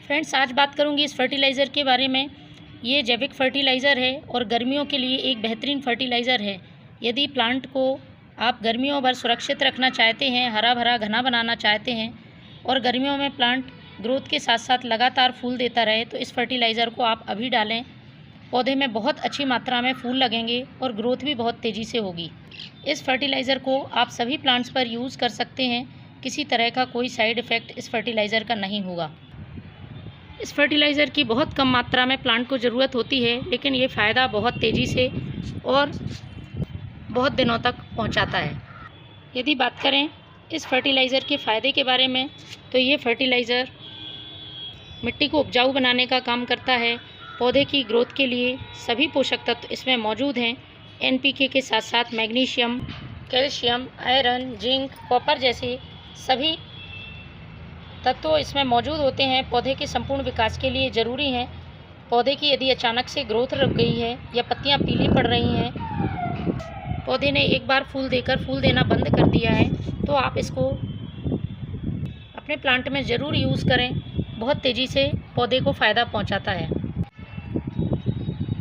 Friends, आज बात करूंगी इस फर्टिलाइज़र के बारे में। ये जैविक फर्टिलाइज़र है और गर्मियों के लिए एक बेहतरीन फर्टिलाइज़र है। यदि प्लांट को आप गर्मियों भर सुरक्षित रखना चाहते हैं, हरा भरा घना बनाना चाहते हैं और गर्मियों में प्लांट ग्रोथ के साथ साथ लगातार फूल देता रहे, तो इस फर्टिलाइज़र को आप अभी डालें। पौधे में बहुत अच्छी मात्रा में फूल लगेंगे और ग्रोथ भी बहुत तेज़ी से होगी। इस फर्टिलाइज़र को आप सभी प्लांट्स पर यूज़ कर सकते हैं। किसी तरह का कोई साइड इफ़ेक्ट इस फर्टिलाइज़र का नहीं होगा। इस फर्टिलाइज़र की बहुत कम मात्रा में प्लांट को ज़रूरत होती है, लेकिन ये फ़ायदा बहुत तेज़ी से और बहुत दिनों तक पहुंचाता है। यदि बात करें इस फर्टिलाइज़र के फ़ायदे के बारे में, तो ये फर्टिलाइज़र मिट्टी को उपजाऊ बनाने का काम करता है। पौधे की ग्रोथ के लिए सभी पोषक तत्व इसमें मौजूद हैं। एनपीके के साथ साथ magnesium, calcium, iron, zinc, copper जैसे सभी तत्व इसमें मौजूद होते हैं। पौधे के संपूर्ण विकास के लिए ज़रूरी हैं। पौधे की यदि अचानक से ग्रोथ रुक गई है या पत्तियां पीली पड़ रही हैं, पौधे ने एक बार फूल देना बंद कर दिया है, तो आप इसको अपने प्लांट में ज़रूर यूज़ करें। बहुत तेज़ी से पौधे को फ़ायदा पहुंचाता है।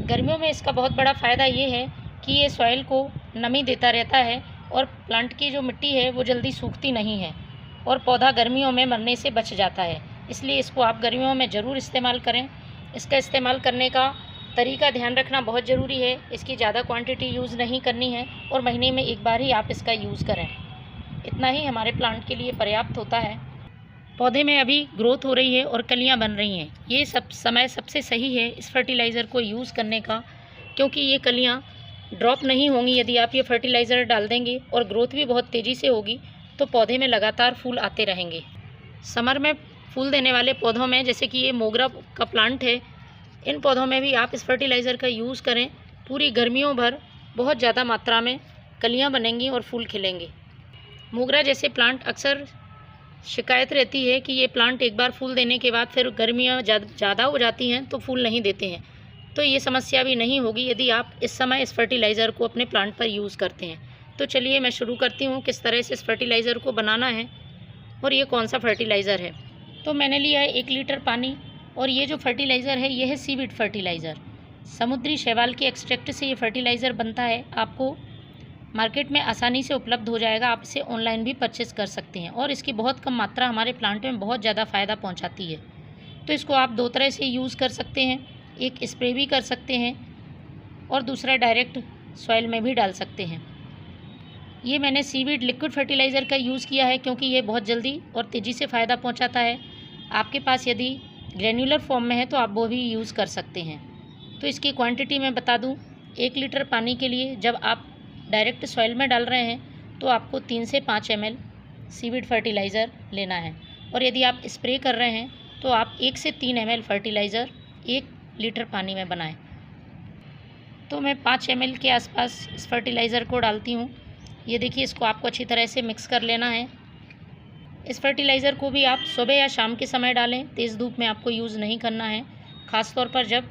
गर्मियों में इसका बहुत बड़ा फ़ायदा ये है कि ये सॉइल को नमी देता रहता है और प्लांट की जो मिट्टी है वो जल्दी सूखती नहीं है और पौधा गर्मियों में मरने से बच जाता है। इसलिए इसको आप गर्मियों में ज़रूर इस्तेमाल करें। इसका इस्तेमाल करने का तरीका ध्यान रखना बहुत ज़रूरी है। इसकी ज़्यादा क्वांटिटी यूज़ नहीं करनी है और महीने में एक बार ही आप इसका यूज़ करें। इतना ही हमारे प्लांट के लिए पर्याप्त होता है। पौधे में अभी ग्रोथ हो रही है और कलियां बन रही हैं। ये समय सबसे सही है इस फर्टिलाइज़र को यूज़ करने का, क्योंकि ये कलियां ड्रॉप नहीं होंगी। यदि आप ये फर्टिलाइज़र डाल देंगे और ग्रोथ भी बहुत तेज़ी से होगी, तो पौधे में लगातार फूल आते रहेंगे। समर में फूल देने वाले पौधों में, जैसे कि ये मोगरा का प्लांट है, इन पौधों में भी आप इस फर्टिलाइज़र का यूज़ करें। पूरी गर्मियों भर बहुत ज़्यादा मात्रा में कलियां बनेंगी और फूल खिलेंगे। मोगरा जैसे प्लांट अक्सर शिकायत रहती है कि ये प्लांट एक बार फूल देने के बाद फिर गर्मियाँ ज़्यादा हो जाती हैं तो फूल नहीं देते हैं। तो ये समस्या भी नहीं होगी यदि आप इस समय इस फर्टिलाइज़र को अपने प्लांट पर यूज़ करते हैं। तो चलिए मैं शुरू करती हूँ किस तरह से इस फर्टिलाइज़र को बनाना है और ये कौन सा फर्टिलाइज़र है। तो मैंने लिया है 1 लीटर पानी और ये जो फर्टिलाइज़र है ये है सीवीड फर्टिलाइज़र। समुद्री शैवाल के एक्सट्रैक्ट से ये फर्टिलाइज़र बनता है। आपको मार्केट में आसानी से उपलब्ध हो जाएगा। आप इसे ऑनलाइन भी परचेस कर सकते हैं और इसकी बहुत कम मात्रा हमारे प्लांट में बहुत ज़्यादा फ़ायदा पहुंचाती है। तो इसको आप 2 तरह से यूज़ कर सकते हैं। एक स्प्रे भी कर सकते हैं और दूसरा डायरेक्ट सॉइल में भी डाल सकते हैं। ये मैंने सीवीड लिक्विड फर्टिलाइज़र का यूज़ किया है, क्योंकि ये बहुत जल्दी और तेज़ी से फ़ायदा पहुँचाता है। आपके पास यदि ग्रेन्युलर फॉर्म में है तो आप वो भी यूज़ कर सकते हैं। तो इसकी क्वान्टिटी मैं बता दूँ, 1 लीटर पानी के लिए जब आप डायरेक्ट सॉइल में डाल रहे हैं तो आपको 3 से 5 ml सीवीड फर्टिलाइज़र लेना है, और यदि आप स्प्रे कर रहे हैं तो आप 1 से 3 ml फर्टिलाइज़र 1 लीटर पानी में बनाएं। तो मैं 5 ml के आसपास इस फर्टिलाइज़र को डालती हूँ। ये देखिए, इसको आपको अच्छी तरह से मिक्स कर लेना है। इस फर्टिलाइज़र को भी आप सुबह या शाम के समय डालें। तेज़ धूप में आपको यूज़ नहीं करना है। ख़ास तौर पर जब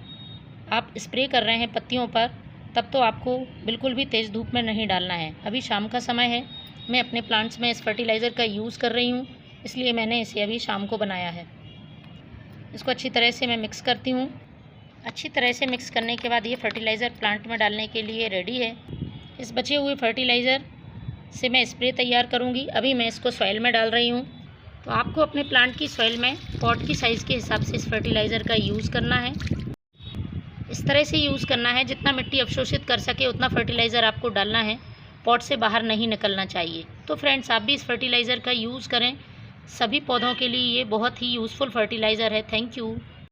आप स्प्रे कर रहे हैं पत्तियों पर, तब तो आपको बिल्कुल भी तेज़ धूप में नहीं डालना है। अभी शाम का समय है। मैं अपने प्लांट्स में इस फर्टिलाइज़र का यूज़ कर रही हूँ, इसलिए मैंने इसे अभी शाम को बनाया है। इसको अच्छी तरह से मैं मिक्स करती हूँ। अच्छी तरह से मिक्स करने के बाद ये फर्टिलाइज़र प्लांट में डालने के लिए रेडी है। इस बचे हुए फर्टिलाइज़र से मैं स्प्रे तैयार करूँगी। अभी मैं इसको सॉइल में डाल रही हूँ। तो आपको अपने प्लांट की सॉइल में पॉट की साइज़ के हिसाब से इस फर्टिलाइज़र का यूज़ करना है। इस तरह से यूज़ करना है, जितना मिट्टी अवशोषित कर सके उतना फर्टिलाइज़र आपको डालना है। पॉट से बाहर नहीं निकलना चाहिए। तो फ्रेंड्स, आप भी इस फर्टिलाइज़र का यूज़ करें। सभी पौधों के लिए ये बहुत ही यूज़फुल फर्टिलाइज़र है। Thank you.